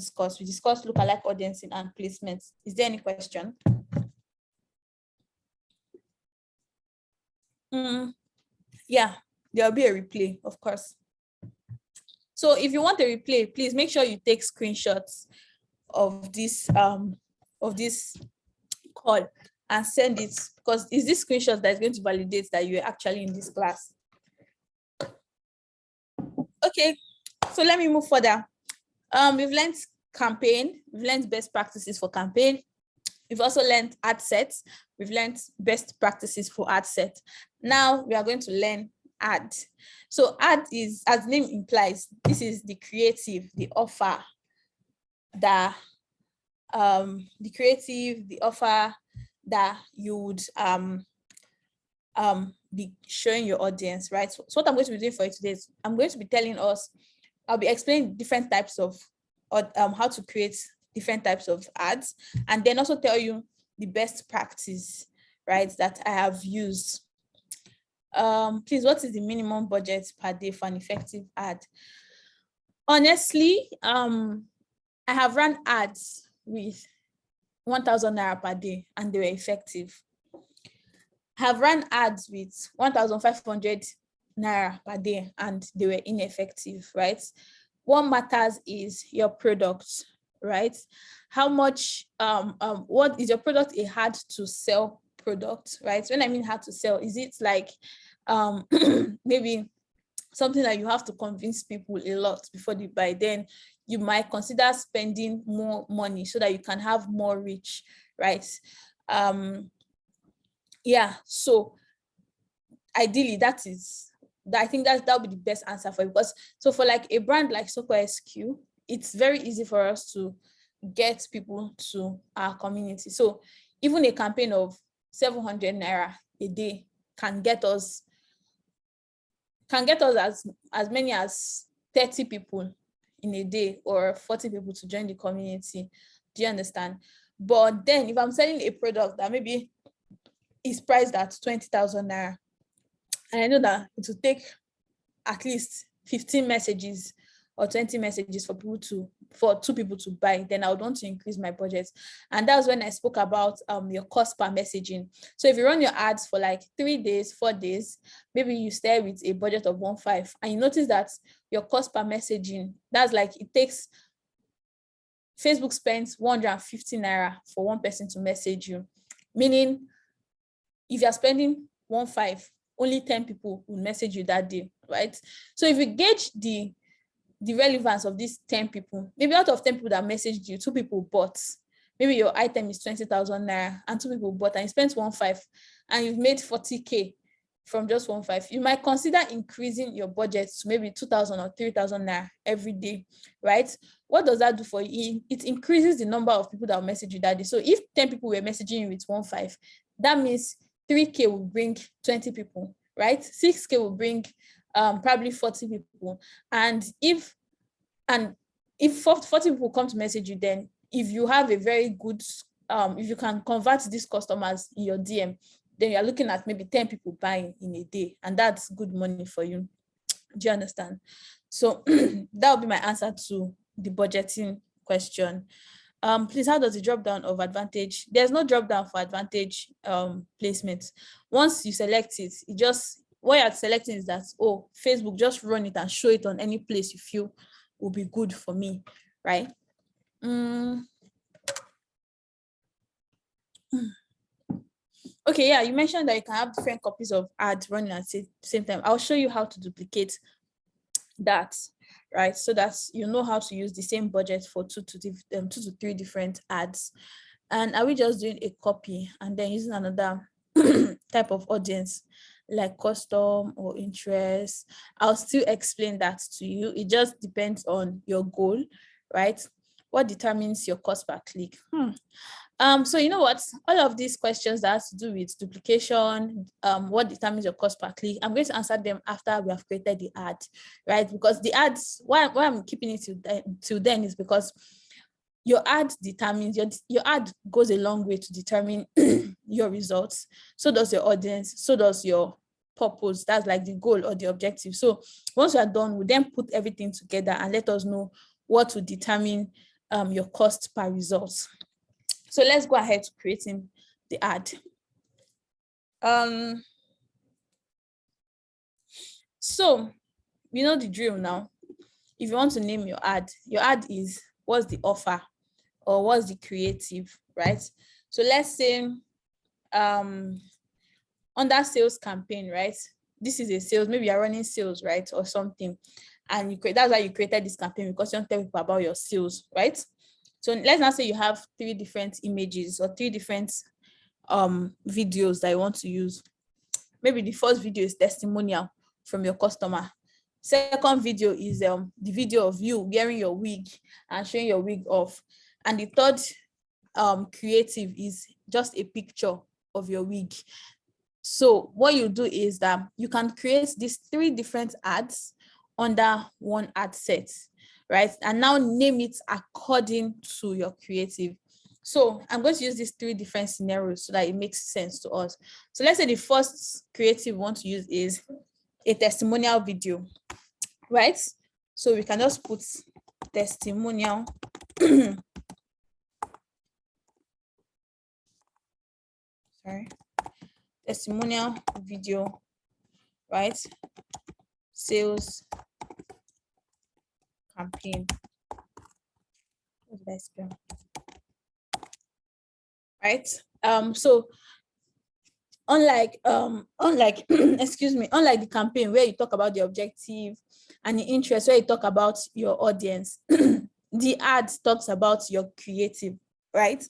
discussed. We discussed lookalike audiencing and placements. Is there any question? Yeah, there'll be a replay, of course. So if you want a replay, please make sure you take screenshots of this call and send it, because it's this screenshot that is going to validate that you're actually in this class. Okay, so let me move further. We've learned campaign, we've learned best practices for campaign. We've also learned ad sets. We've learned best practices for ad set. Now we are going to learn ad. So ad is, as the name implies, this is the creative, the offer, the offer that you would be showing your audience, right? So what I'm going to be doing for you today is I'm going to be telling us, I'll be explaining different types of, how to create different types of ads, and then also tell you the best practice, right, that I have used. Please, what is the minimum budget per day for an effective ad? Honestly, I have run ads with 1,000 naira per day and they were effective. I have run ads with 1,500 naira per day and they were ineffective, right? What matters is your product, right? How much, what is your product a hard to sell product, right? When I mean hard to sell, is it like maybe something that you have to convince people a lot before they buy? Then you might consider spending more money so that you can have more reach, right? Yeah, so ideally I think that would be the best answer for you, because so for like a brand like SokoSQ, it's very easy for us to get people to our community. So even a campaign of 700 naira a day can get us as many as 30 people in a day or 40 people to join the community. Do you understand? But then if I'm selling a product that maybe is priced at 20,000 naira, and I know that it will take at least 15 messages or 20 messages for two people to buy, then I would want to increase my budget. And that's when I spoke about your cost per messaging. So if you run your ads for like 3 days, 4 days, maybe you stay with a budget of 1.5, and you notice that your cost per messaging, that's like, it takes, Facebook spends 150 naira for one person to message you, meaning if you're spending 1.5, only 10 people will message you that day, right? So if you gauge the relevance of these 10 people, maybe out of 10 people that messaged you, 2 people bought. Maybe your item is 20,000 naira and 2 people bought, and you spent 1.5 and you've made 40K from just 1.5. You might consider increasing your budget to maybe 2,000 or 3,000 naira every day, right? What does that do for you? It increases the number of people that will message you that day. So if 10 people were messaging you with 1.5, that means 3K will bring 20 people, right? 6K will bring probably 40 people. And if 40 people come to message you, then if you have a very good, if you can convert these customers in your DM, then you're looking at maybe 10 people buying in a day, and that's good money for you. Do you understand? So that would be my answer to the budgeting question. Please, how does the drop down of advantage? There's no drop down for advantage placement. Once you select it, what you're selecting is that, oh, Facebook, just run it and show it on any place you feel will be good for me, right? Okay, yeah, you mentioned that you can have different copies of ads running at the same time. I'll show you how to duplicate that, right? So that you know how to use the same budget for 2 to 3 different ads. And are we just doing a copy and then using another type of audience like custom or interest? I'll still explain that to you. It just depends on your goal, right? What determines your cost per click? So you know what, all of these questions that has to do with duplication, what determines your cost per click, I'm going to answer them after we have created the ad, right? Because the ads, why I'm keeping it till then is because your ad determines, your ad goes a long way to determine your results. So does your audience, so does your purpose. That's like the goal or the objective. So once we are done, we then put everything together and let us know what will determine your cost per result. So let's go ahead to creating the ad. So you know the drill now. If you want to name your ad is what's the offer or what's the creative, right? So let's say under sales campaign, right? This is a sales, maybe you're running sales, right? Or something. And you create, that's why you created this campaign, because you want to tell people about your sales, right? So let's now say you have 3 different images or 3 different videos that you want to use. Maybe the first video is testimonial from your customer. Second video is the video of you wearing your wig and showing your wig off. And the third creative is just a picture of your wig. So what you do is that you can create these 3 different ads under one ad set, right? And now name it according to your creative. So I'm going to use these 3 different scenarios so that it makes sense to us. So let's say the first creative we want to use is a testimonial video, right? So we can just put testimonial. Sorry. Testimonial video, right? Sales campaign. What did I spell? Right. So unlike excuse me, unlike the campaign where you talk about the objective and the interest, where you talk about your audience, the ad talks about your creative, right?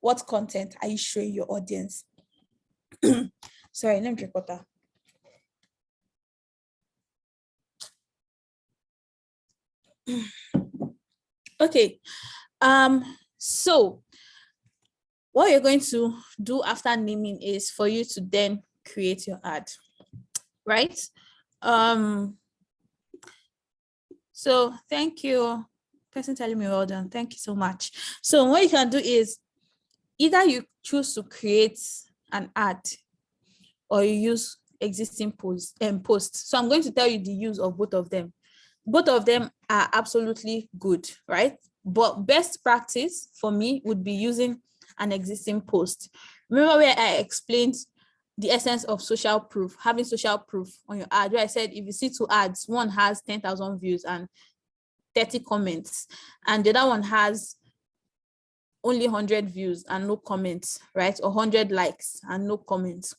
What content are you showing your audience? Sorry, let me drink water. Okay. So what you're going to do after naming is for you to then create your ad, right? So thank you, person telling me well done. Thank you so much. So what you can do is either you choose to create an ad or you use existing posts. So I'm going to tell you the use of both of them. Both of them are absolutely good, right? But best practice for me would be using an existing post. Remember where I explained the essence of social proof, having social proof on your ad, where I said if you see 2 ads, one has 10,000 views and 30 comments, and the other one has only 100 views and no comments, right? Or 100 likes and no comments.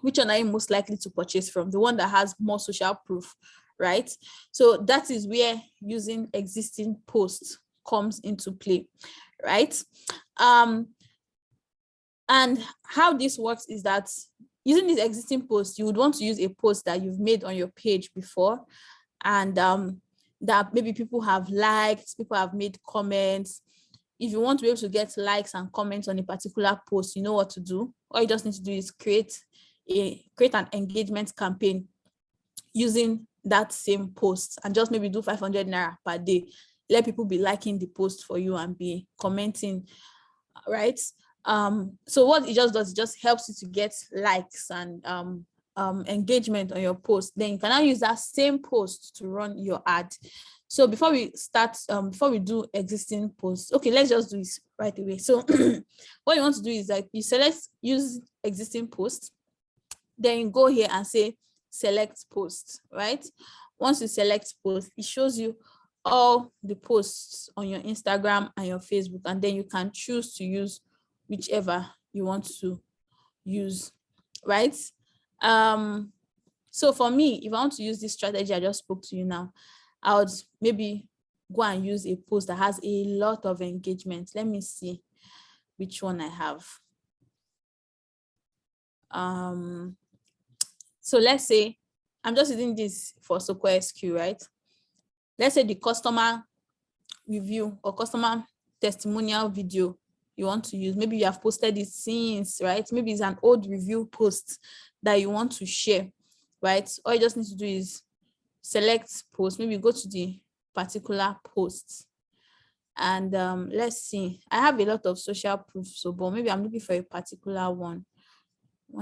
Which one are you most likely to purchase from? The one that has more social proof, right? So that is where using existing posts comes into play, right? And how this works is that using this existing post, you would want to use a post that you've made on your page before, and that maybe people have liked, people have made comments. If you want to be able to get likes and comments on a particular post, you know what to do. All you just need to do is create an engagement campaign using that same post, and just maybe do 500 naira per day. Let people be liking the post for you and be commenting, right? So what it just does, it just helps you to get likes and engagement on your post. Then you can now use that same post to run your ad. So before we start, before we do existing posts, okay, let's just do this right away. So what you want to do is that you use existing posts, then you go here and say select post, right? Once you select post, it shows you all the posts on your Instagram and your Facebook, and then you can choose to use whichever you want to use, right? So for me, if I want to use this strategy I just spoke to you now, I would maybe go and use a post that has a lot of engagement. Let me see which one I have. So let's say I'm just using this for SokoSQ, right? Let's say the customer review or customer testimonial video you want to use. Maybe you have posted it since, right? Maybe it's an old review post that you want to share, right? All you just need to do is select post, maybe go to the particular post, and let's see. I have a lot of social proof, so but maybe I'm looking for a particular one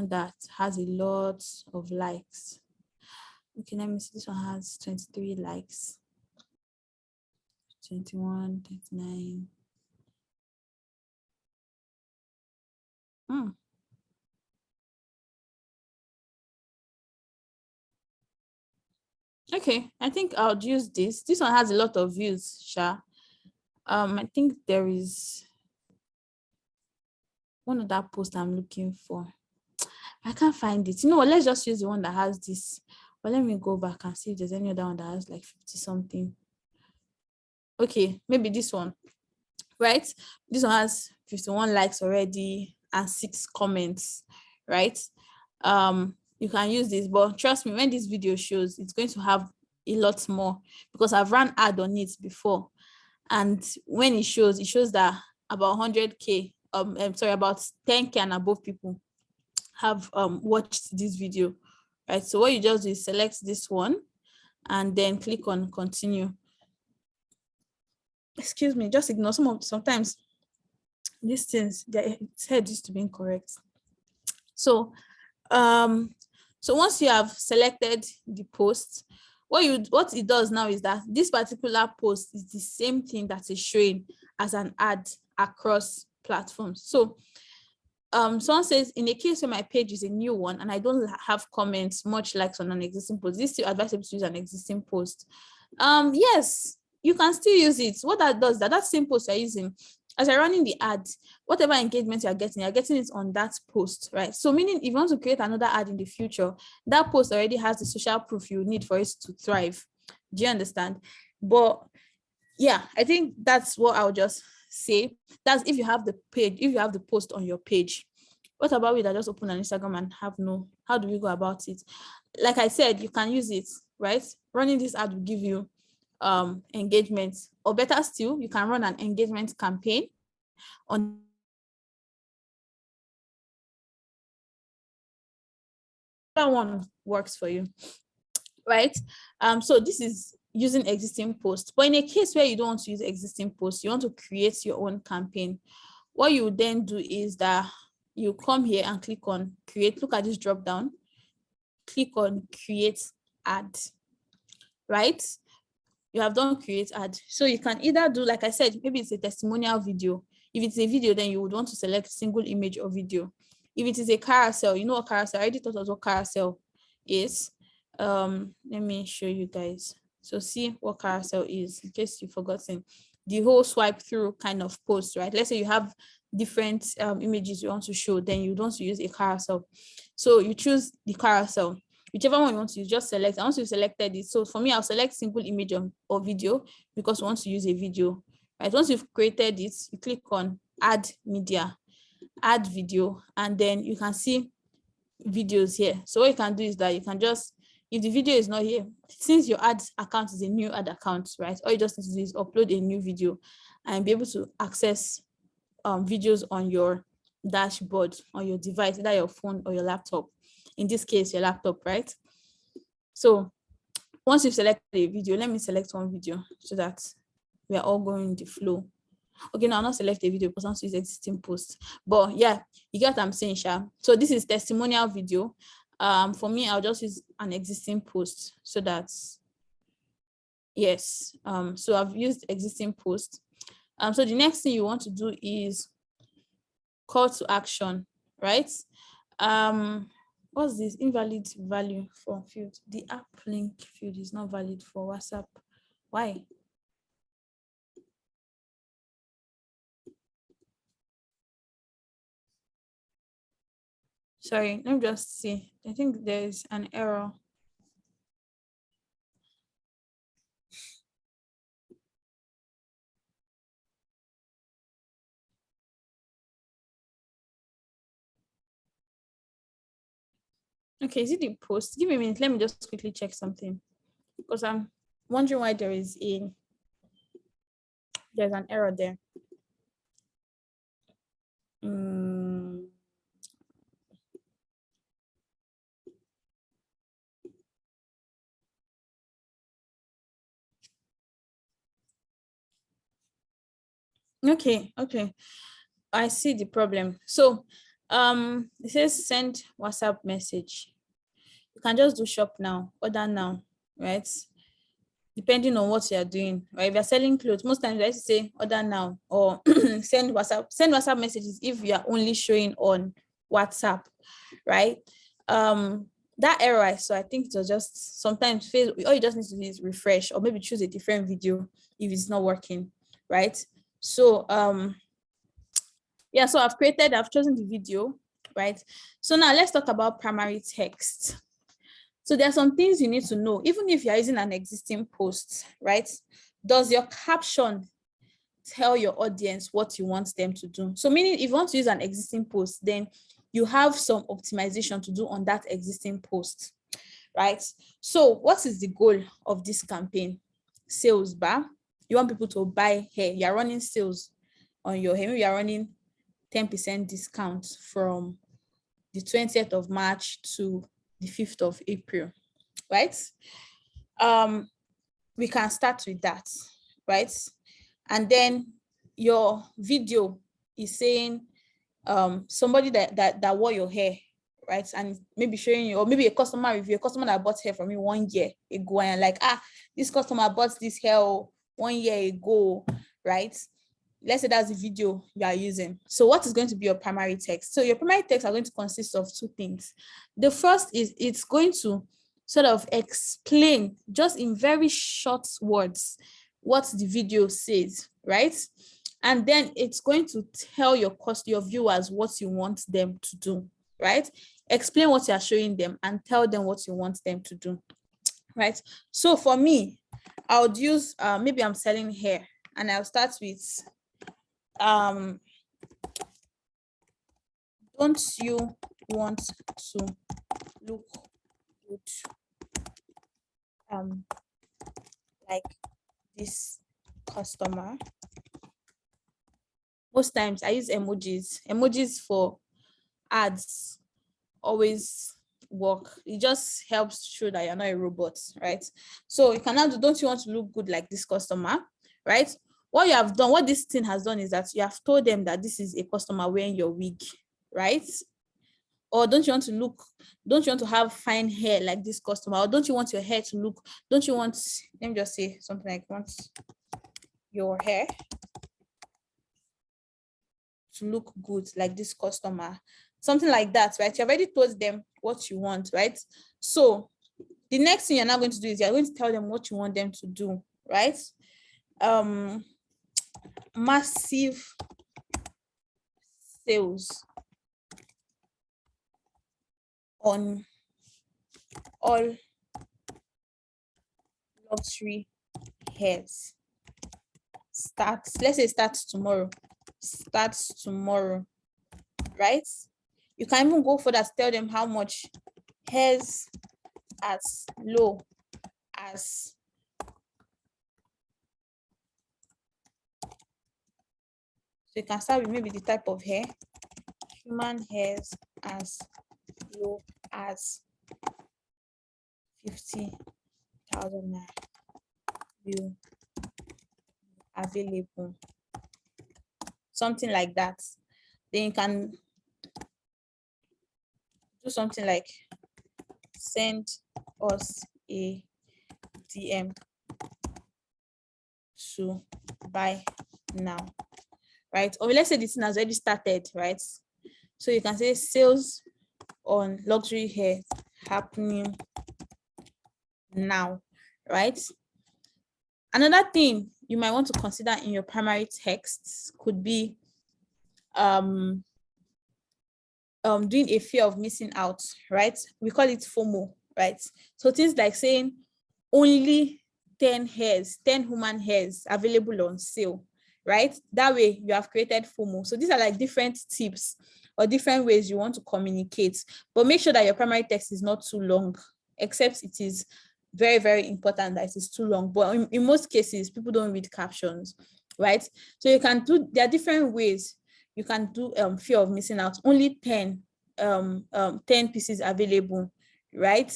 that has a lot of likes. Okay, let me see. This one has 23 likes. 21, 39. Okay, I think I'll use this. This one has a lot of views, Sha. I think there is one of that post I'm looking for. I can't find it. You know what? Let's just use the one that has this. But let me go back and see if there's any other one that has like 50 something. Okay, maybe this one, right? This one has 51 likes already and 6 comments, right? You can use this, but trust me, when this video shows, it's going to have a lot more because I've run ad on it before. And when it shows that about 100K, about 10K and above people have watched this video, right? So what you just do is select this one and then click on continue. Excuse me, just ignore sometimes these things, its head used to be incorrect. So once you have selected the post, what it does now is that this particular post is the same thing that is showing as an ad across platforms. So someone says, in a case where my page is a new one and I don't have comments, much likes on an existing post, this is still advisable to use an existing post. Yes, you can still use it. What that does, that same post you're using, as you're running the ad, whatever engagement you're getting it on that post, right? So meaning if you want to create another ad in the future, that post already has the social proof you need for it to thrive. Do you understand? But yeah, I think that's what I'll just say. That's if you have the page, if you have the post on your page. What about we that just open an Instagram and have no, how do we go about it? Like I said, you can use it, right? Running this ad will give you engagement, or better still, you can run an engagement campaign on that one works for you, right? So this is using existing posts, but in a case where you don't want to use existing posts, you want to create your own campaign, what you then do is that you come here and click on create. Look at this drop down, click on create ad, right? You have done create ad. So you can either do, like I said, maybe it's a testimonial video. If it's a video, then you would want to select single image or video. If it is a carousel, you know what carousel, I already thought of what carousel is. Let me show you guys. So see what carousel is, in case you've forgotten. The whole swipe through kind of post, right? Let's say you have different images you want to show, then you want to use a carousel. So you choose the carousel. Whichever one you want to use, just select. And once you've selected it, so for me, I'll select single image or video because we want to use a video, right? Once you've created it, you click on add media, add video, and then you can see videos here. So what you can do is that you can just, if the video is not here, since your ad account is a new ad account, right? All you just need to do is upload a new video and be able to access videos on your dashboard, on your device, either your phone or your laptop. In this case, your laptop, right? So once you've selected a video, let me select one video so that we are all going in the flow. Okay, now I'll not select a video because I want to use existing post. But yeah, you get what I'm saying, Sha. So this is testimonial video. For me, I'll just use an existing post so that, yes. So I've used existing post. So the next thing you want to do is call to action, right? What's this? Invalid value for field. The app link field is not valid for WhatsApp. Why? Sorry, let me just see. I think there's an error. Okay, is it the post? Give me a minute. Let me just quickly check something because I'm wondering why there's an error there. Okay. I see the problem. So it says send WhatsApp message. You can just do shop now, order now, right? depending on what you are doing, right? If you're selling clothes, most times I say order now or send WhatsApp messages if you are only showing on WhatsApp, right? That error I saw, I think it was just sometimes all you just need to do is refresh or maybe choose a different video if it's not working, right? So yeah, so I've chosen the video, right? So now let's talk about primary text. So there are some things you need to know, even if you're using an existing post, right? Does your caption tell your audience what you want them to do? So meaning if you want to use an existing post, then you have some optimization to do on that existing post, right? So what is the goal of this campaign? Sales bar. You want people to buy hair. You're running sales on your hair. Maybe you're running 10% discount from the 20th of March to the 5th of April, right? We can start with that, right? And then your video is saying somebody that wore your hair, right? And maybe showing you, or maybe a customer review, a customer that bought hair from you 1 year ago, and like, this customer bought this hair 1 year ago, right? Let's say that's the video you are using. So what is going to be your primary text? So your primary text are going to consist of 2 things. The first is it's going to sort of explain just in very short words what the video says, right? And then it's going to tell your viewers what you want them to do, right? Explain what you are showing them and tell them what you want them to do, right? So for me, I would use, maybe I'm selling hair, and I'll start with, don't you want to look good like this customer? Most times I use emojis for ads always work. It just helps show that you're not a robot, right? So you can now do, don't you want to look good like this customer, right? What you have done, what this thing has done is that you have told them that this is a customer wearing your wig, right? Or don't you want to have fine hair like this customer? Or don't you want your hair to look, let me just say something like, want your hair to look good like this customer, something like that, right? You've already told them what you want, right? So the next thing you're now going to do is you're going to tell them what you want them to do, right? Massive sales on all luxury hairs. Let's say starts tomorrow, right? You can even go for that, tell them how much hairs as low as so you can start with maybe the type of hair, human hairs as low as 50,000 naira will available, something like that. Then you can do something like send us a DM to buy now, right? Or let's say this thing has already started, right? So you can say sales on luxury hair happening now, right? Another thing you might want to consider in your primary texts could be doing a fear of missing out, right? We call it FOMO, right? So things like saying only 10 human hairs available on sale, right? That way you have created FOMO. So these are like different tips or different ways you want to communicate, but make sure that your primary text is not too long, except it is very, very important that it is too long. But in most cases, people don't read captions, right? So you can do, there are different ways you can do fear of missing out. Only 10 pieces available, right?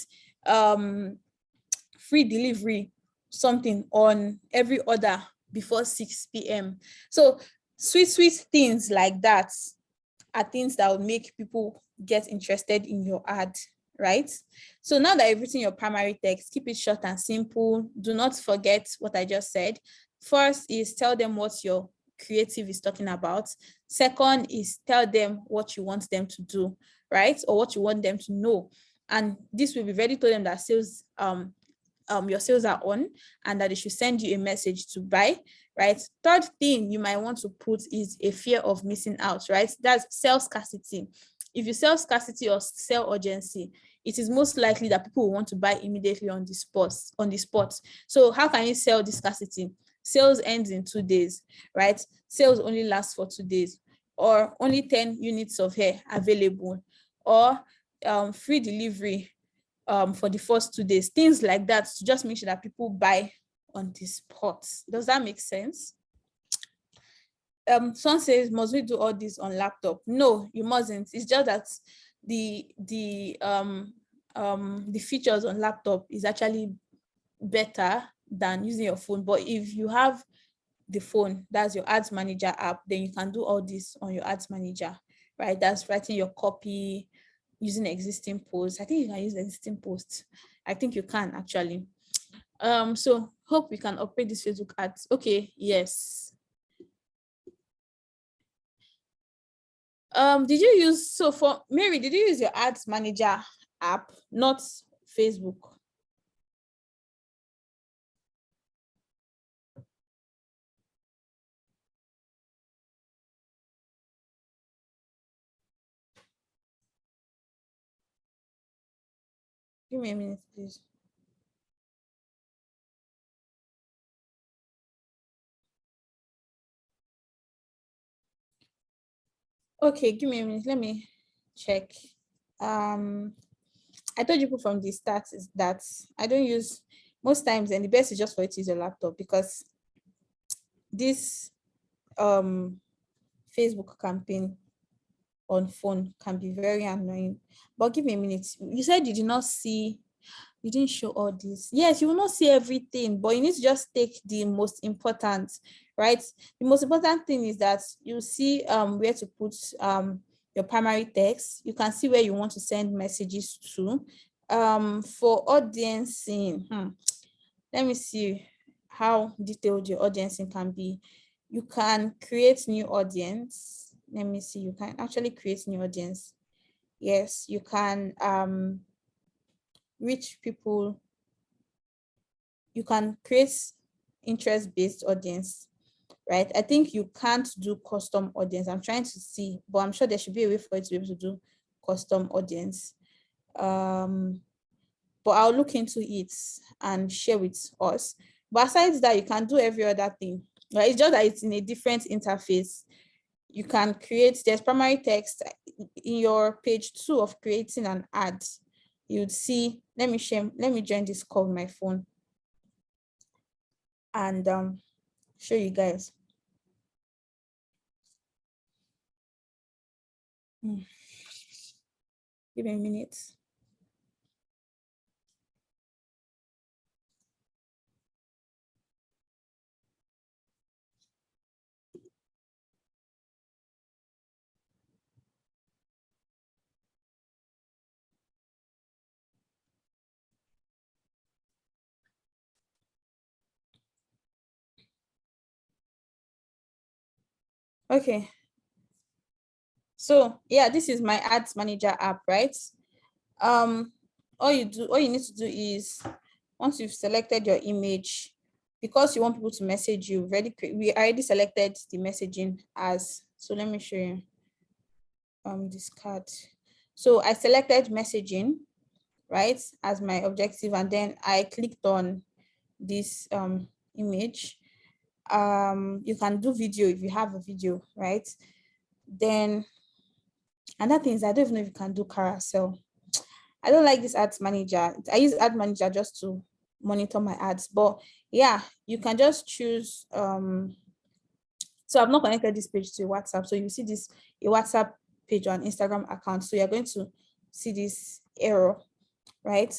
Free delivery, something on every order before 6 p.m. So sweet things like that are things that will make people get interested in your ad, right? So now that you've written your primary text, keep it short and simple. Do not forget what I just said. First is tell them what your creative is talking about. Second is tell them what you want them to do, right? Or what you want them to know. And this will be ready to them that sales, your sales are on and that they should send you a message to buy, right? Third thing you might want to put is a fear of missing out, right? That's sell scarcity. If you sell scarcity or sell urgency, it is most likely that people will want to buy immediately on the spot. So how can you sell the scarcity? Sales ends in 2 days, right? Sales only last for 2 days, or only 10 units of hair available, or free delivery for the first 2 days, things like that, to just make sure that people buy on the spot. Does that make sense? Someone says, must we do all this on laptop? No, you mustn't. It's just that the features on laptop is actually better than using your phone. But if you have the phone, that's your ads manager app, then you can do all this on your ads manager, right? That's writing your copy, using existing posts. I think you can use existing posts. I think you can actually. So hope we can operate this Facebook ads. Okay, yes. Did you use, so for Mary, did you use your ads manager app, not Facebook? Give me a minute, please. Okay, give me a minute. Let me check. I told you from the start is that I don't use, most times, and the best is just for you to use your laptop, because this Facebook campaign on phone can be very annoying. But give me a minute. You said you did not see, you didn't show all this. Yes, you will not see everything, but you need to just take the most important, right? The most important thing is that you see where to put your primary text. You can see where you want to send messages to. For audiencing, let me see how detailed your audiencing can be. You can create new audience. Let me see, you can actually create new audience. Yes, you can reach people. You can create interest-based audience, right? I think you can't do custom audience. I'm trying to see, but I'm sure there should be a way for you to be able to do custom audience. But I'll look into it and share with us. But aside that, you can do every other thing, right? It's just that it's in a different interface. You can create, there's primary text in your page 2 of creating an ad. You'd see, let me join this call with my phone and show you guys. Give me a minute. Okay. So yeah, this is my ads manager app, right? All you need to do is, once you've selected your image, because you want people to message you, we already selected the messaging as, so let me show you this card. So I selected messaging, right, as my objective, and then I clicked on this image. You can do video if you have a video, right? Then another thing is, I don't even know if you can do carousel. I don't like this ads manager. I use ad manager just to monitor my ads, but yeah, you can just choose. So I've not connected this page to WhatsApp. So you see this, a WhatsApp page or an Instagram account. So you're going to see this error, right?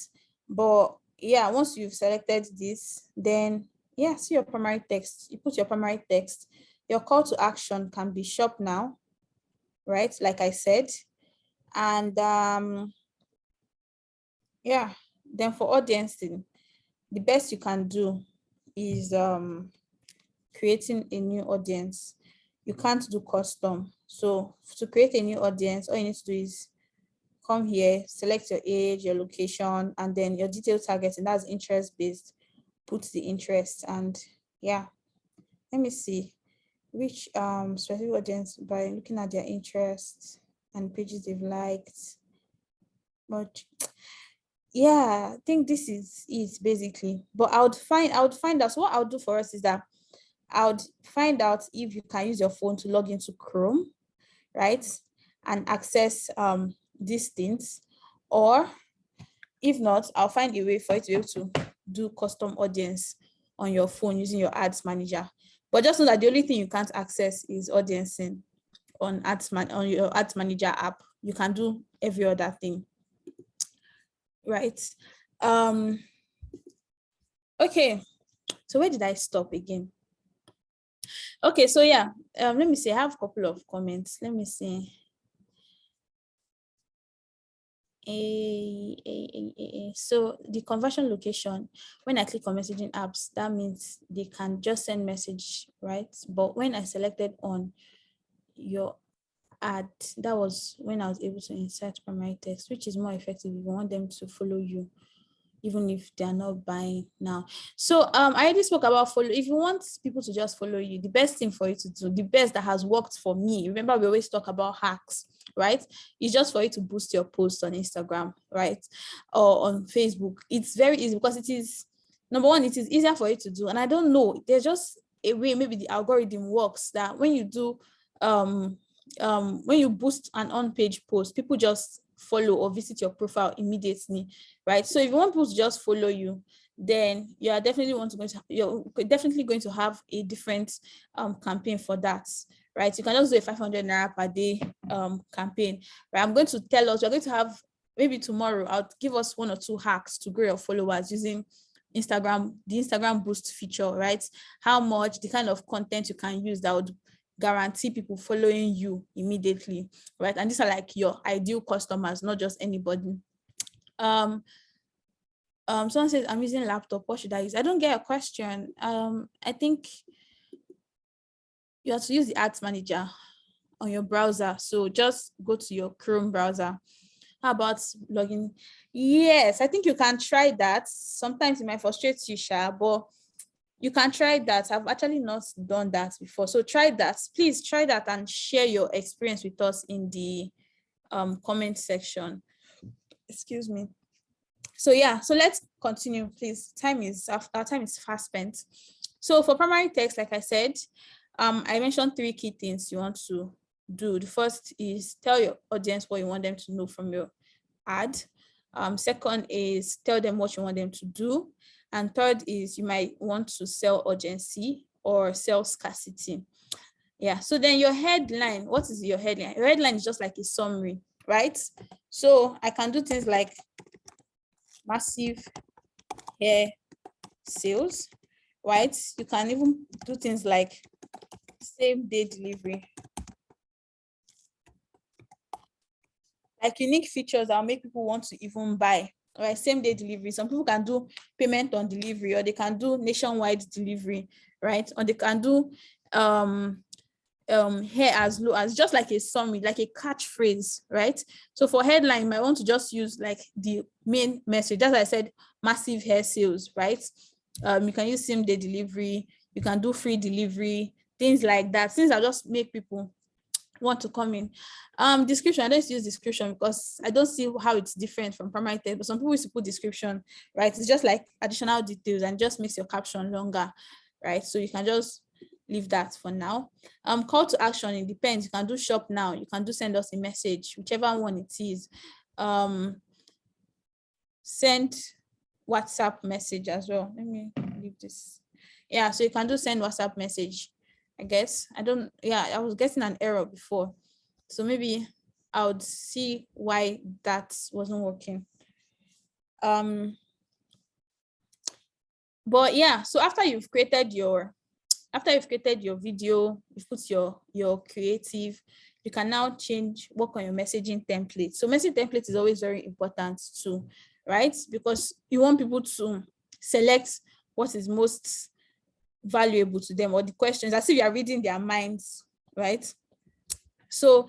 But yeah, once you've selected this, then yeah, see your primary text. You put your primary text. Your call to action can be shop now, right? Like I said. And Yeah, then for audiencing, the best you can do is creating a new audience. You can't do custom. So to create a new audience, all you need to do is come here, select your age, your location, and then your detailed targeting. That's interest based. Put the interest, and yeah, let me see which specific audience by looking at their interests and pages they've liked. But yeah, I think this is it basically. But I would find out. So what I would do for us is that I would find out if you can use your phone to log into Chrome, right, and access these things, or if not, I'll find a way for you to be able to do custom audience on your phone using your ads manager. But just know that the only thing you can't access is audiencing on on your ads manager app. You can do every other thing, right? Okay, so where did I stop again? Okay, so yeah, let me see. I have a couple of comments. Let me see. So the conversion location, when I click on messaging apps, that means they can just send message, right? But when I selected on your ad, that was when I was able to insert primary text, which is more effective if you want them to follow you, even if they're not buying now. So I already spoke about follow. If you want people to just follow you, the best thing for you to do, the best that has worked for me, remember we always talk about hacks, right? It's just for you to boost your posts on Instagram, right? Or on Facebook. It's very easy because it is, number one, it is easier for you to do. And I don't know, there's just a way maybe the algorithm works that when you do when you boost an on-page post, people just follow or visit your profile immediately, right? So if you want people to just follow you, then you're definitely going to have a different campaign for that, right? You can just do a 500 naira per day campaign, right? I'm going to tell us, we're going to have, maybe tomorrow, I'll give us 1 or 2 hacks to grow your followers using Instagram, the Instagram boost feature, right? How much, the kind of content you can use that would guarantee people following you immediately, right? And these are like your ideal customers, not just anybody. Someone says, I'm using a laptop, what should I use? I don't get a question. I think you have to use the ads manager on your browser. So just go to your Chrome browser. How about login? Yes, I think you can try that. Sometimes it might frustrate you, Sha, but you can try that. I've actually not done that before. So try that. Please try that and share your experience with us in the comment section. Excuse me. So yeah, so let's continue, please. Our time is fast spent. So for primary text, like I said, I mentioned 3 key things you want to do. The first is tell your audience what you want them to know from your ad. Second is tell them what you want them to do. And third is you might want to sell urgency or sell scarcity. Yeah, so then your headline, what is your headline? Your headline is just like a summary, right? So I can do things like massive hair sales, right? You can even do things like same day delivery, like unique features that will make people want to even buy. All right, same day delivery. Some people can do payment on delivery, or they can do nationwide delivery, right? Or they can do here as low as, just like a summary, like a catchphrase, right? So for headline, you might want to just use like the main message. As I said, massive hair sales, right? You can use same day delivery, you can do free delivery, things like that. Things that just make people want to come in. Description, I don't use description because I don't see how it's different from primary text, but some people used to put description, right? It's just like additional details and just makes your caption longer, right? So you can just leave that for now. Call to action, it depends. You can do shop now, you can do send us a message, whichever one it is. Send WhatsApp message as well. Let me leave this. Yeah, so you can do send WhatsApp message. I guess I was getting an error before, so maybe I would see why that wasn't working. But yeah, so after you've created your video, you've put your creative, you can now work on your messaging template. So messaging template is always very important to right? Because you want people to select what is most valuable to them, or the questions, as if you are reading their minds, right? So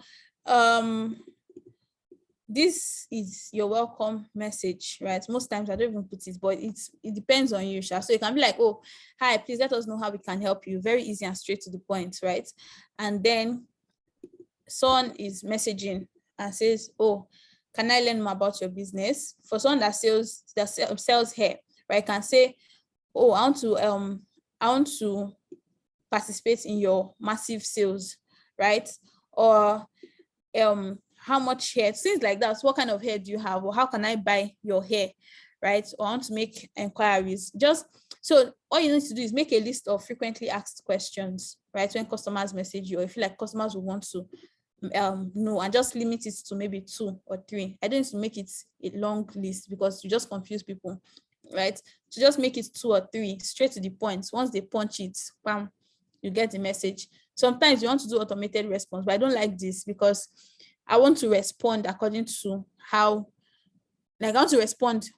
this is your welcome message, right? Most times I don't even put it, but it depends on you, Sha. So it can be like, oh, hi, please let us know how we can help you. Very easy and straight to the point, right? And then someone is messaging and says, oh, can I learn more about your business? For someone that sells hair, right? Can say, oh, I want to participate in your massive sales, right? Or how much hair, things like that. So what kind of hair do you have, or how can I buy your hair, right? Or I want to make inquiries. Just so all you need to do is make a list of frequently asked questions, right? When customers message you, or if you like customers will want to know, and just limit it to maybe 2 or 3. I don't need to make it a long list because you just confuse people, right? So just make it 2 or 3, straight to the point. Once they punch it, bam, you get the message. Sometimes you want to do automated response, but I don't like this because I want to respond according to how, like I want to respond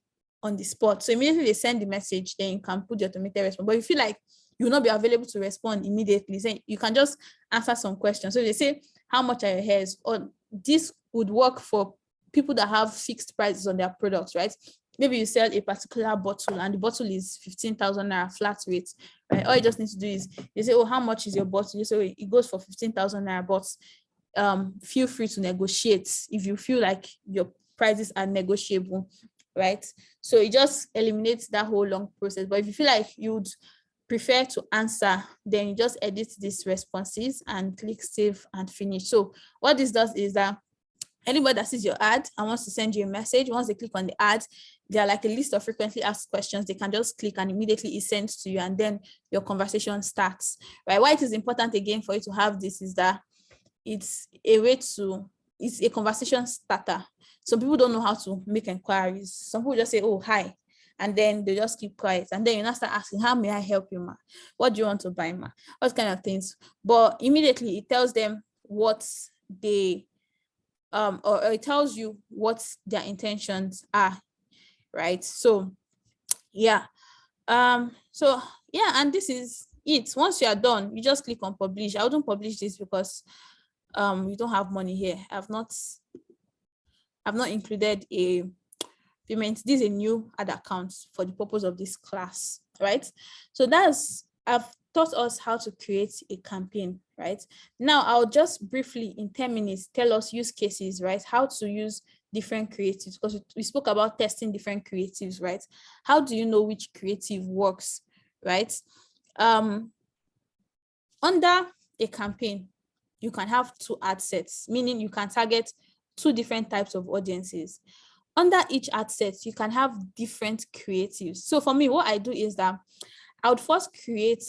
on the spot. So immediately they send the message, then you can put the automated response. But if you feel like you will not be available to respond immediately, so you can just answer some questions. So they say, how much are your hairs? Or this would work for people that have fixed prices on their products, right? Maybe you sell a particular bottle and the bottle is 15,000 naira flat rate, right? All you just need to do is you say, oh, how much is your bottle? You say, it goes for 15,000 naira, but feel free to negotiate if you feel like your prices are negotiable, right? So it just eliminates that whole long process. But if you feel like you'd prefer to answer, then you just edit these responses and click save and finish. So what this does is that anybody that sees your ad and wants to send you a message, once they click on the ad, they're like a list of frequently asked questions. They can just click and immediately it sends to you, and then your conversation starts, right? Why it is important again for you to have this is that it's a conversation starter. Some people don't know how to make inquiries. Some people just say, oh, hi, and then they just keep quiet. And then you now start asking, how may I help you, ma? What do you want to buy, ma? What kind of things? But immediately it tells them what they or it tells you what their intentions are, right? So yeah, and this is it. Once you are done, you just click on publish. I wouldn't publish this because we don't have money here. I've not included a payment. This is a new ad account for the purpose of this class, right? So I've taught us how to create a campaign, right? Now I'll just briefly in 10 minutes tell us use cases, right? How to use different creatives, because we spoke about testing different creatives, right? How do you know which creative works, right? Under a campaign, you can have 2 ad sets, meaning you can target 2 different types of audiences. Under each ad set, you can have different creatives. So for me, what I do is that I would first create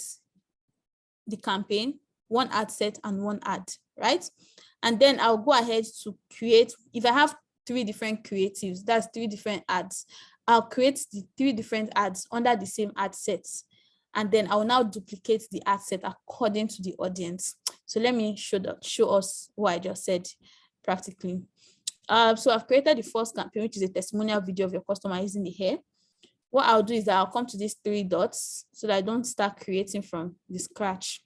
the campaign, 1 ad set and 1 ad, right? And then I'll go ahead to create, if I have 3 different creatives, that's 3 different ads, I'll create the 3 different ads under the same ad sets. And then I will now duplicate the ad set according to the audience. So let me show us what I just said practically. So I've created the first campaign, which is a testimonial video of your customer using the hair. What I'll do is that I'll come to these 3 dots so that I don't start creating from the scratch.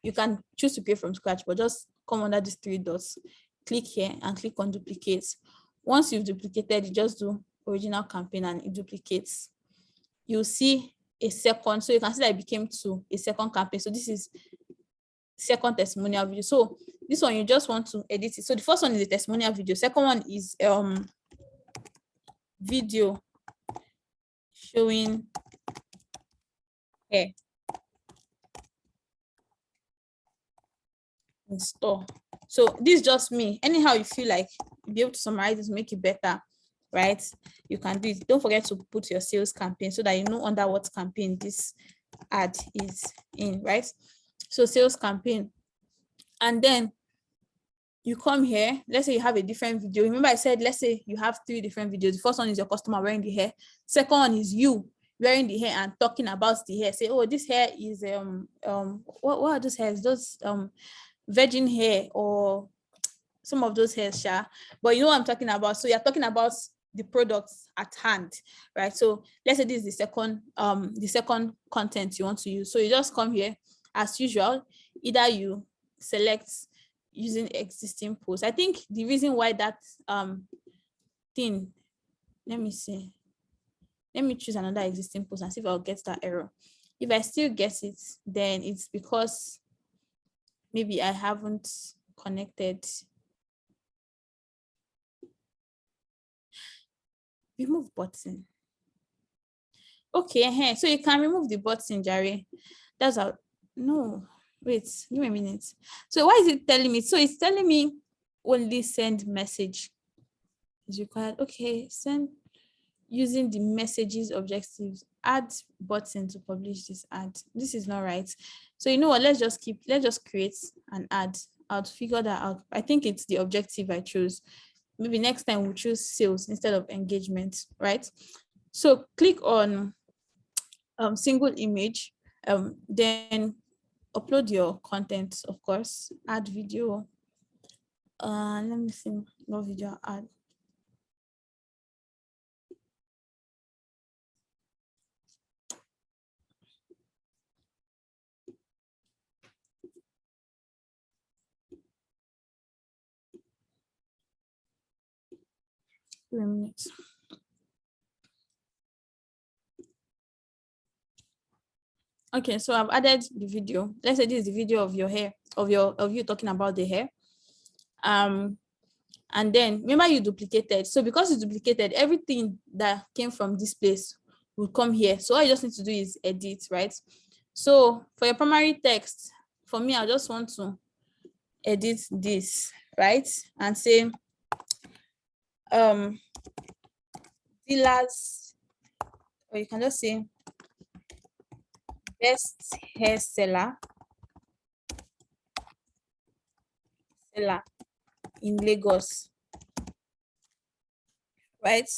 You can choose to create from scratch, but just come under these 3 dots, click here and click on duplicate. Once you've duplicated, you just do original campaign and it duplicates. You'll see a second, so you can see that it became 2, a second campaign. So this is second testimonial video. So this one you just want to edit it. So the first one is a testimonial video. Second one is video showing hair in store. So this is just me. Anyhow you feel like you'll be able to summarize this, make it better, right? You can do it. Don't forget to put your sales campaign so that you know under what campaign this ad is in, right? So sales campaign. And then you come here, let's say you have a different video. Remember I said, let's say you have 3 different videos. The first one is your customer wearing the hair. Second one is you wearing the hair and talking about the hair. Say, oh, this hair is what are those hairs? Those virgin hair or some of those hairs, but you know what I'm talking about. So you're talking about the products at hand, right? So let's say this is the second content you want to use. So you just come here as usual, either you select using existing posts. I think the reason why that thing, let me see. Let me choose another existing post and see if I'll get that error. If I still get it, then it's because maybe I haven't connected. Remove button. Okay, so you can remove the button, Jerry. That's how. No, wait, give me a minute. So why is it telling me? So it's telling me only send message is required. Okay, send using the messages objectives, add button to publish this ad. This is not right. So you know what, let's just create an ad. I'll figure that out. I think it's the objective I chose. Maybe next time we'll choose sales instead of engagement, right? So click on single image, then upload your content, of course, add video. Let me see, no video ad. Wait a minute. Okay, so I've added the video. Let's say this is the video of your hair, of you talking about the hair. And then remember you duplicated. So because you duplicated, everything that came from this place will come here. So all you just need to do is edit, right? So for your primary text, for me, I just want to edit this, right? And say dealers, or you can just say best hair seller in Lagos, right?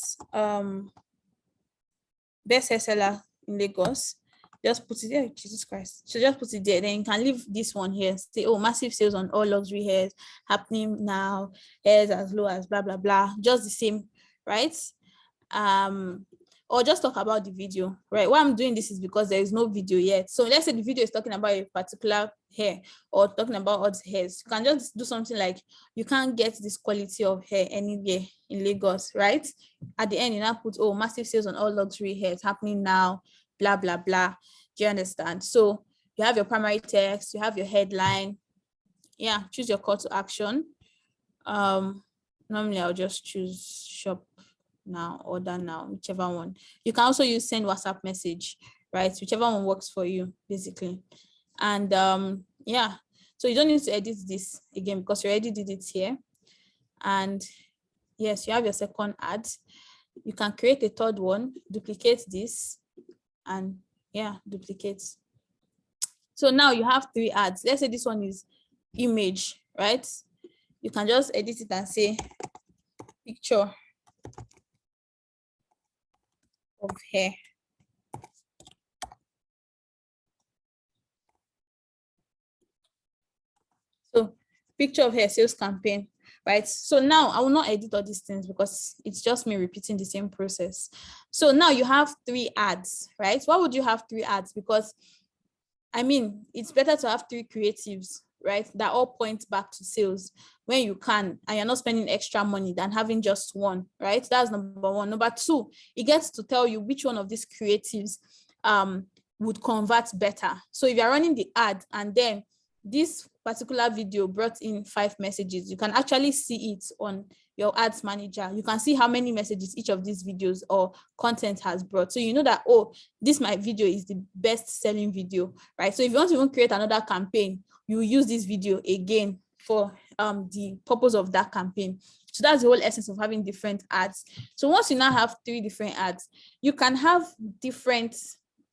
Best hair seller in Lagos. Just put it there. Jesus Christ. So just put it there. Then you can leave this one here. Say, oh, massive sales on all luxury hairs happening now. Hairs as low as blah blah blah. Just the same, right? Or just talk about the video, right? Why I'm doing this is because there is no video yet. So let's say the video is talking about a particular hair or talking about all the hairs. You can just do something like, you can't get this quality of hair anywhere in Lagos, right? At the end, you now put, oh, massive sales on all luxury hairs happening now, blah, blah, blah. Do you understand? So you have your primary text, you have your headline. Yeah, choose your call to action. Normally I'll just choose shop now, order now, whichever one. You can also use send WhatsApp message, right? Whichever one works for you, basically. And yeah, so you don't need to edit this again because you already did it here. And yes, you have your second ad. You can create a third one, duplicate this, and yeah, duplicate. So now you have 3 ads. Let's say this one is image, right? You can just edit it and say picture of hair. So picture of hair sales campaign, right? So now I will not edit all these things because it's just me repeating the same process. So now you have 3 ads, right? Why would you have 3 ads? Because I mean, it's better to have 3 creatives, right? That all point back to sales when you can, and you're not spending extra money than having just one, right? That's number 1. Number 2, it gets to tell you which one of these creatives would convert better. So if you're running the ad and then this particular video brought in 5 messages, you can actually see it on your ads manager. You can see how many messages each of these videos or content has brought. So you know that, oh, this my video is the best selling video, right? So if you want to even create another campaign, you use this video again for the purpose of that campaign. So that's the whole essence of having different ads. So once you now have 3 different ads, you can have different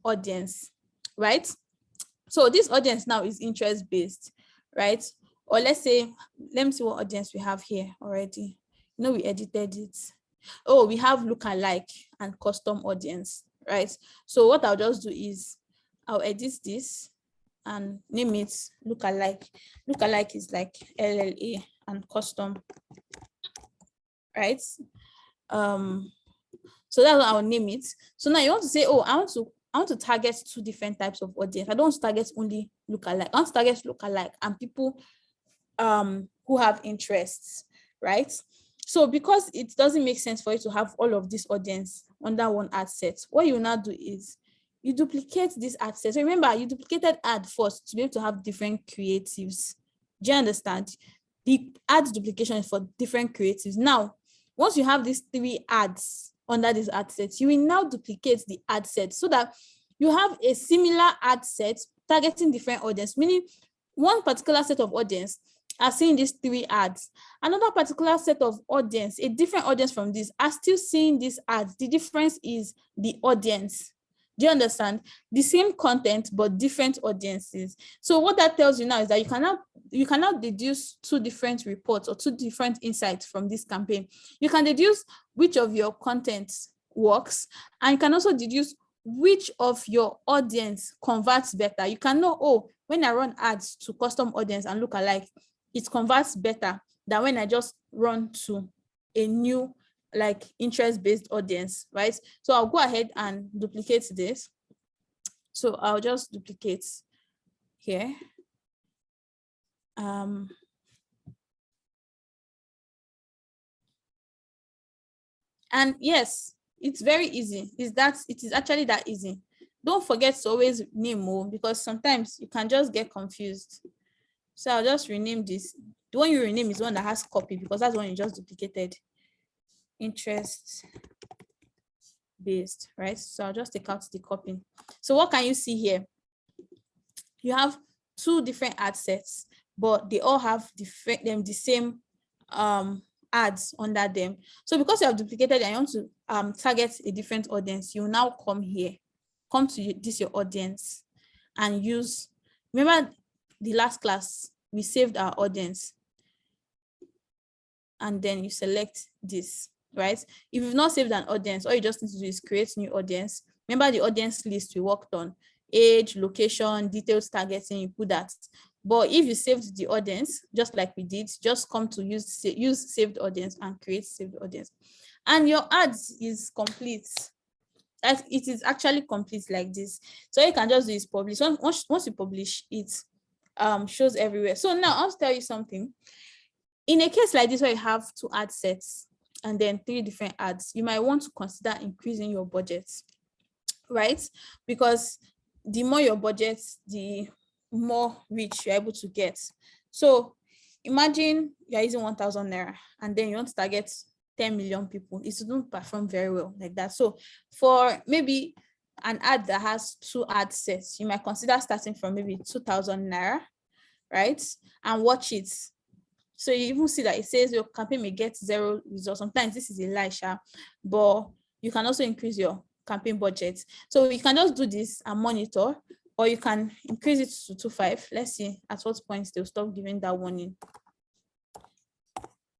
audience, right? So this audience now is interest based, right? Or let's say, let me see what audience we have here already. You know, we edited it. Oh, we have lookalike and custom audience, right? So what I'll just do is I'll edit this and name it lookalike. Lookalike is like LLA and custom, right? So that's what I'll name it. So now you want to say, oh, I want to target two different types of audience. I don't want to target only lookalike. I want to target lookalike and people who have interests, right? So because it doesn't make sense for you to have all of this audience under one ad set, what you now do is you duplicate this ad set. So remember, you duplicated ad first to be able to have different creatives. Do you understand? The ad duplication is for different creatives. Now, once you have these 3 ads under this ad set, you will now duplicate the ad set so that you have a similar ad set targeting different audience, meaning one particular set of audience are seeing these 3 ads. Another particular set of audience, a different audience from this, are still seeing these ads. The difference is the audience. Do you understand? The same content, but different audiences. So what that tells you now is that you cannot deduce 2 different reports or 2 different insights from this campaign. You can deduce which of your content works, and you can also deduce which of your audience converts better. You can know, oh, when I run ads to custom audience and lookalike, it converts better than when I just run to a new like interest-based audience, right? So I'll go ahead and duplicate this. So I'll just duplicate here. And yes, it's very easy. It is actually that easy. Don't forget to always name more, because sometimes you can just get confused. So I'll just rename this. The one you rename is the one that has copy, because that's the one you just duplicated. Interest based, right? So I'll just take out the copy. So what can you see here? You have 2 different ad sets, but they all have the same ads under them. So because you have duplicated and you want to target a different audience, you now come here, come to this your audience, and use, remember the last class we saved our audience, and then you select this, right? If you've not saved an audience, all you just need to do is create new audience. Remember the audience list we worked on, age, location, details, targeting, you put that. But if you saved the audience, just like we did, just come to use saved audience and create saved audience. And your ads is complete. It is actually complete like this. So you can just do is publish. Once you publish, it shows everywhere. So now I'll tell you something. In a case like this where you have 2 ad sets and then 3 different ads, you might want to consider increasing your budget, right? Because the more your budget, the more reach you're able to get. So imagine you're using 1,000 naira and then you want to target 10 million people. It wouldn't perform very well like that. So for maybe an ad that has 2 ad sets, you might consider starting from maybe 2,000 naira, right? And watch it. So you even see that it says your campaign may get 0 results. Sometimes this is a lie, but you can also increase your campaign budget. So you can just do this and monitor, or you can increase it to 2,500. Let's see at what point they'll stop giving that warning.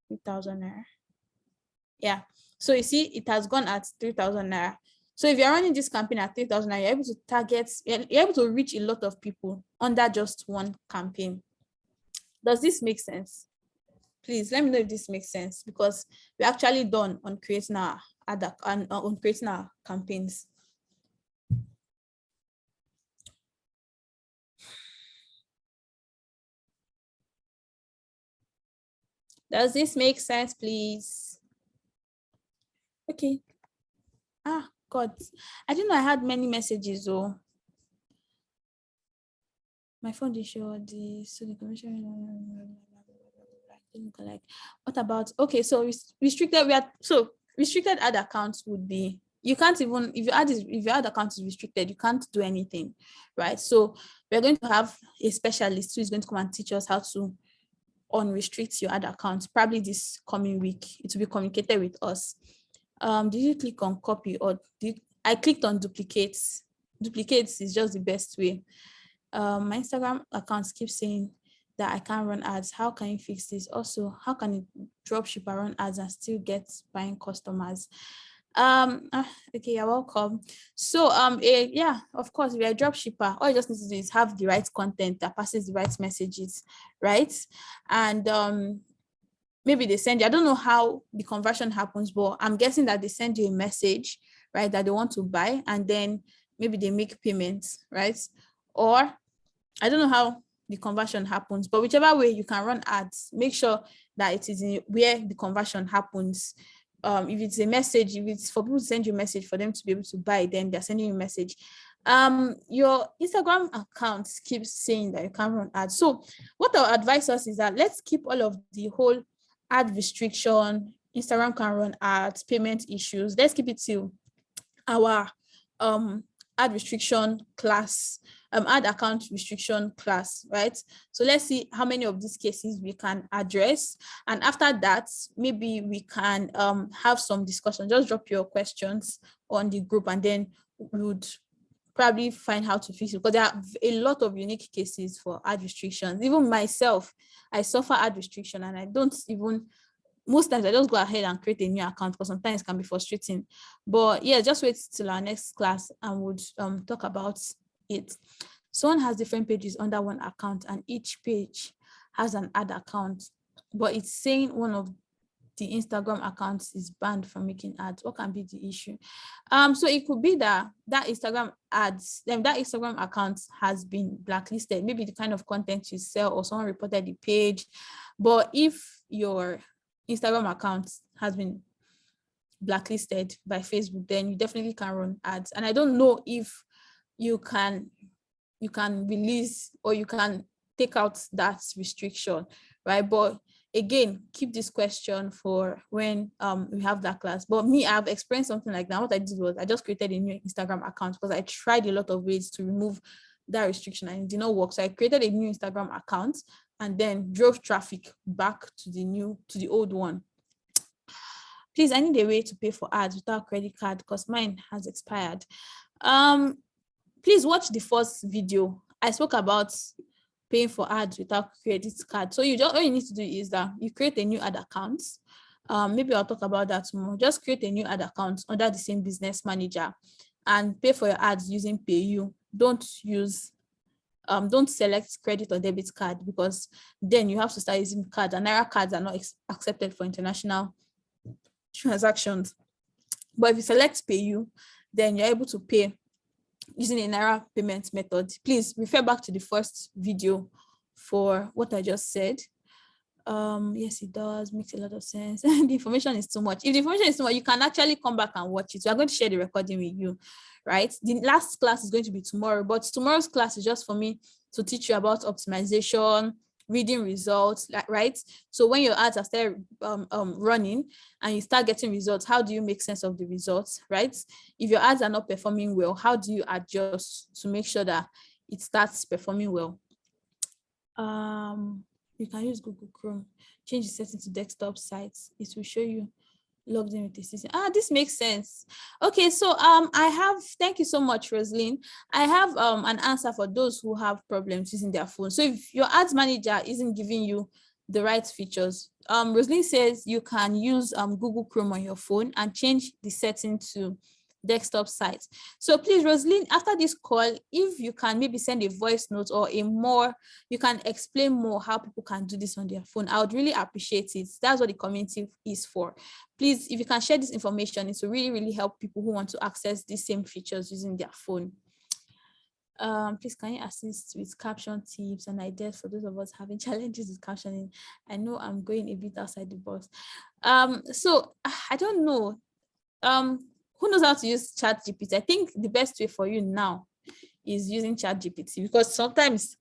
3,000 naira. Yeah. So you see, it has gone at 3,000 naira. So if you're running this campaign at 3,000 naira, you're able to target, you're able to reach a lot of people under just one campaign. Does this make sense? Please let me know if this makes sense, because we're actually done on creating our campaigns. Does this make sense, please? Okay. God, I didn't know I had many messages though. My phone did show this. So the commission. Like, what about, okay, so restricted, restricted ad accounts would be, you can't even, if your ad account is restricted, you can't do anything, right? So we're going to have a specialist who is going to come and teach us how to unrestrict your ad account, probably this coming week. It will be communicated with us. Did you click on copy, or I clicked on duplicates? Duplicates is just the best way. My Instagram accounts keep saying that I can't run ads. How can you fix this? Also, how can a dropshipper run ads and still get buying customers? Okay, you're welcome. So yeah, of course, if you're a dropshipper, all you just need to do is have the right content that passes the right messages, right? And maybe they send you, I don't know how the conversion happens, but I'm guessing that they send you a message, right, that they want to buy, and then maybe they make payments, right? Or I don't know how the conversion happens, but whichever way you can run ads, make sure that it is in where the conversion happens. If it's a message, if it's for people to send you a message for them to be able to buy, then they're sending you a message. Your Instagram account keeps saying that you can't run ads. So what I'll advise us is that let's keep all of the whole ad restriction, Instagram can run ads, payment issues. Let's keep it to our ad restriction class, ad account restriction class, right? So let's see how many of these cases we can address. And after that, maybe we can have some discussion. Just drop your questions on the group, and then we would probably find how to fix it, because there are a lot of unique cases for ad restrictions. Even myself, I suffer ad restriction, and I don't even, most times I just go ahead and create a new account, because sometimes it can be frustrating. But yeah, just wait till our next class and we'll talk about it. Someone has different pages under one account, and each page has an ad account, but it's saying one of the Instagram accounts is banned from making ads. What can be the issue? So it could be that Instagram ads, that Instagram account has been blacklisted, maybe the kind of content you sell, or someone reported the page. But if your Instagram account has been blacklisted by Facebook, then you definitely can run ads. And I don't know if you can release, or you can take out that restriction, right? But again, keep this question for when we have that class. But me, I've experienced something like that. What I did was I just created a new Instagram account, because I tried a lot of ways to remove that restriction and it did not work. So I created a new Instagram account and then drove traffic back to the old one. Please, I need a way to pay for ads without credit card, because mine has expired. Please watch the first video. I spoke about paying for ads without credit card. So all you need to do is that you create a new ad account. Maybe I'll talk about that tomorrow. Just create a new ad account under the same business manager and pay for your ads using PayU. Don't select credit or debit card, because then you have to start using cards, and Naira cards are not accepted for international transactions. But if you select PayU, then you're able to pay using a Naira payment method. Please refer back to the first video for what I just said. Yes, it does, makes a lot of sense. The information is too much. If the information is too much, you can actually come back and watch it. So I'm going to share the recording with you, right? The last class is going to be tomorrow, but tomorrow's class is just for me to teach you about optimization, reading results, right? So when your ads are still running and you start getting results, how do you make sense of the results, right? If your ads are not performing well, how do you adjust to make sure that it starts performing well? You can use Google Chrome, change the setting to desktop sites. It will show you logged in with the system. This makes sense. Okay, so thank you so much, Rosaline. I have an answer for those who have problems using their phone. So if your ads manager isn't giving you the right features, Rosaline says you can use Google Chrome on your phone and change the setting to desktop sites. So please, Rosaline, after this call, if you can maybe send a voice note or you can explain more how people can do this on their phone, I would really appreciate it. That's what the community is for. Please, if you can share this information, it will really, really help people who want to access these same features using their phone. Please, can you assist with caption tips and ideas for those of us having challenges with captioning? I know I'm going a bit outside the box. So I don't know. Who knows how to use ChatGPT? I think the best way for you now is using ChatGPT, because sometimes,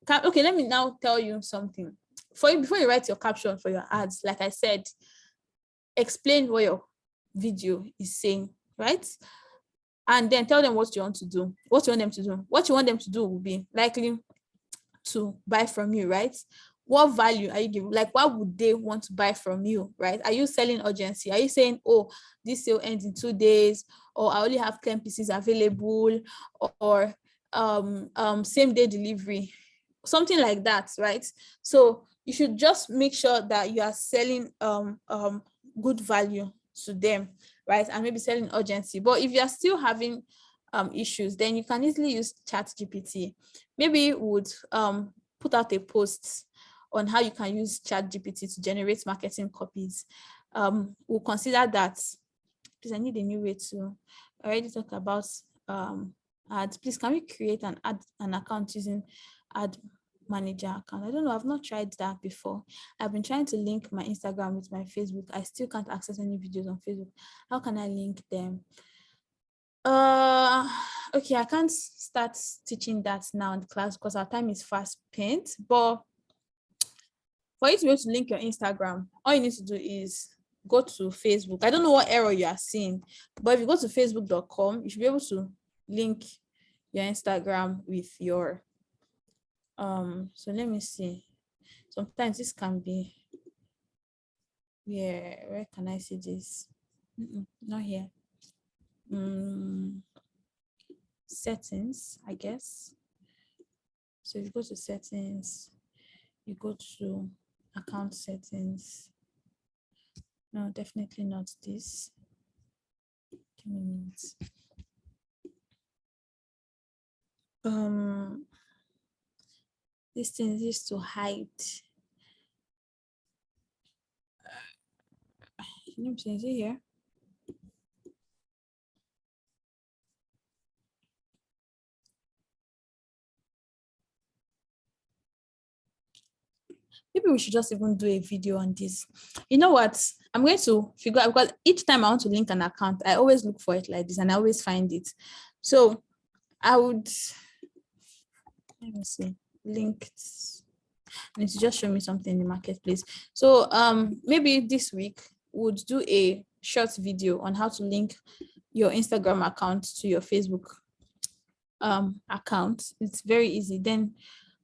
okay, let me now tell you something. Before you write your caption for your ads, like I said, explain what your video is saying, right? And then tell them what you want to do, what you want them to do. What you want them to do will be likely to buy from you, right? What value are you giving? Like, what would they want to buy from you, right? Are you selling urgency? Are you saying, oh, this sale ends in 2 days, or I only have 10 pieces available, or same day delivery, something like that, right? So you should just make sure that you are selling good value to them, right? And maybe selling urgency. But if you are still having issues, then you can easily use ChatGPT. Maybe would put out a post on how you can use ChatGPT to generate marketing copies. We'll consider that. Please, I need a new way to already talk about ads. Please, can we create an account using ad manager account? I don't know. I've not tried that before. I've been trying to link my Instagram with my Facebook. I still can't access any videos on Facebook. How can I link them? Okay, I can't start teaching that now in the class because our time is fast spent. But for you to be able to link your Instagram, all you need to do is go to Facebook. I don't know what error you are seeing, but if you go to facebook.com, you should be able to link your Instagram with your so let me see. Sometimes this can be, yeah, where can I see this? Not here. Settings, I guess. So if you go to settings, you go to account settings. No, definitely not this. Give me a minute. This thing is to hide. Is it here? Maybe we should just even do a video on this. You know what? I'm going to figure out, because each time I want to link an account, I always look for it like this and I always find it. So I would, let me see, linked. And it's just show me something in the marketplace. So maybe this week we'll do a short video on how to link your Instagram account to your Facebook account. It's very easy. Then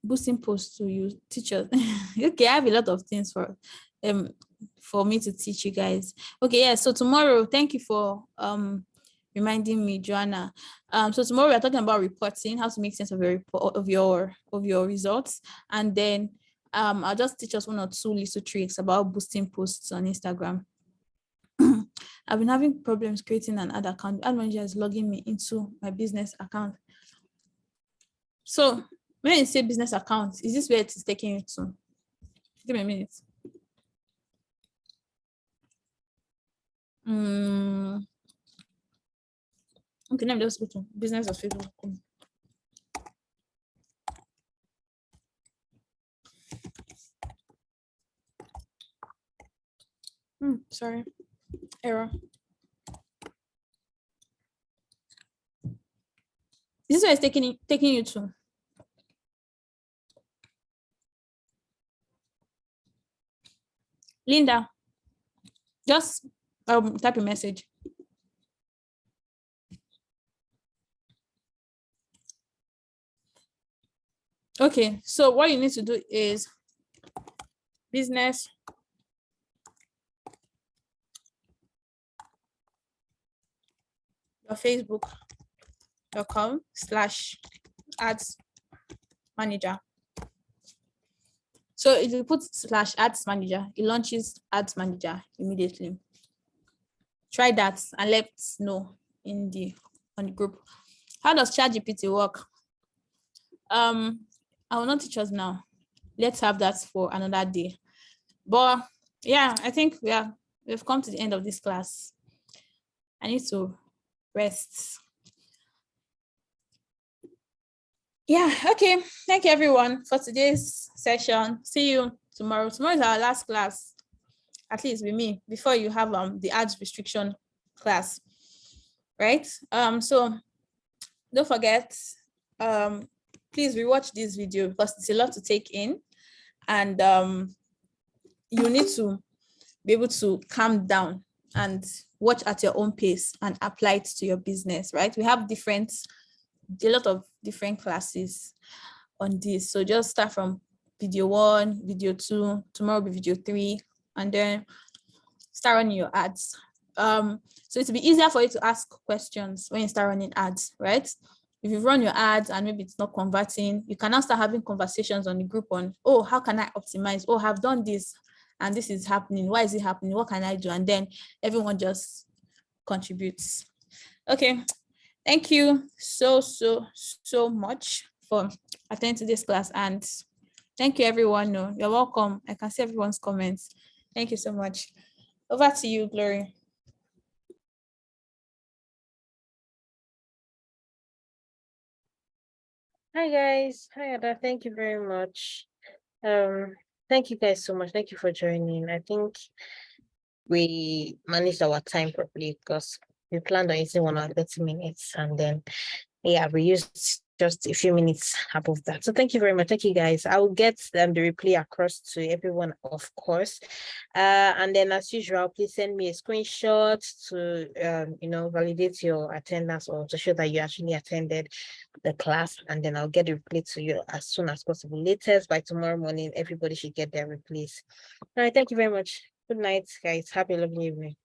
boosting posts to you teachers. Okay, I have a lot of things for me to teach you guys. Okay, yeah. So tomorrow, thank you for reminding me, Joanna. So tomorrow we're talking about reporting, how to make sense of your report of your results, and then I'll just teach us 1 or 2 little tricks about boosting posts on Instagram. I've been having problems creating an ad account. Ad manager is logging me into my business account. So when you say business account, is this where it is taking you to? Give me a minute. Okay, let me just go to business of Facebook. Sorry, error. This is where it's taking you to. Linda, just type a message. Okay, so what you need to do is business your facebook.com/ads manager. So if you put /ads manager, it launches ads manager immediately. Try that and let's know on the group. How does ChatGPT work? I will not teach us now. Let's have that for another day. But yeah, I think we've come to the end of this class. I need to rest. Yeah, okay. Thank you everyone for today's session. See you tomorrow. Tomorrow is our last class, at least with me, before you have the ads restriction class, right? So don't forget, please rewatch this video because it's a lot to take in, and you need to be able to calm down and watch at your own pace and apply it to your business, right? We have a lot of different classes on this. So just start from video 1, video 2, tomorrow will be video 3, and then start running your ads. So it'll be easier for you to ask questions when you start running ads, right? If you run your ads and maybe it's not converting, you can now start having conversations on the group on, oh, how can I optimize? Oh, I've done this and this is happening. Why is it happening? What can I do? And then everyone just contributes. Okay. Thank you so much for attending to this class, and Thank you, everyone. No, you're welcome. I can see everyone's comments. Thank you so much. Over to you, Glory. Hi guys. Hi Ada. Thank you very much. Um, thank you guys so much. Thank you for joining. I think we managed our time properly because we planned on using 1 hour 30 minutes, and then we used just a few minutes above that. So thank you very much. Thank you guys. I will get the replay across to everyone, of course. And then as usual, please send me a screenshot to validate your attendance or to show that you actually attended the class, and then I'll get the replay to you as soon as possible. Latest by tomorrow morning, everybody should get their replays. All right, thank you very much. Good night, guys. Happy lovely evening.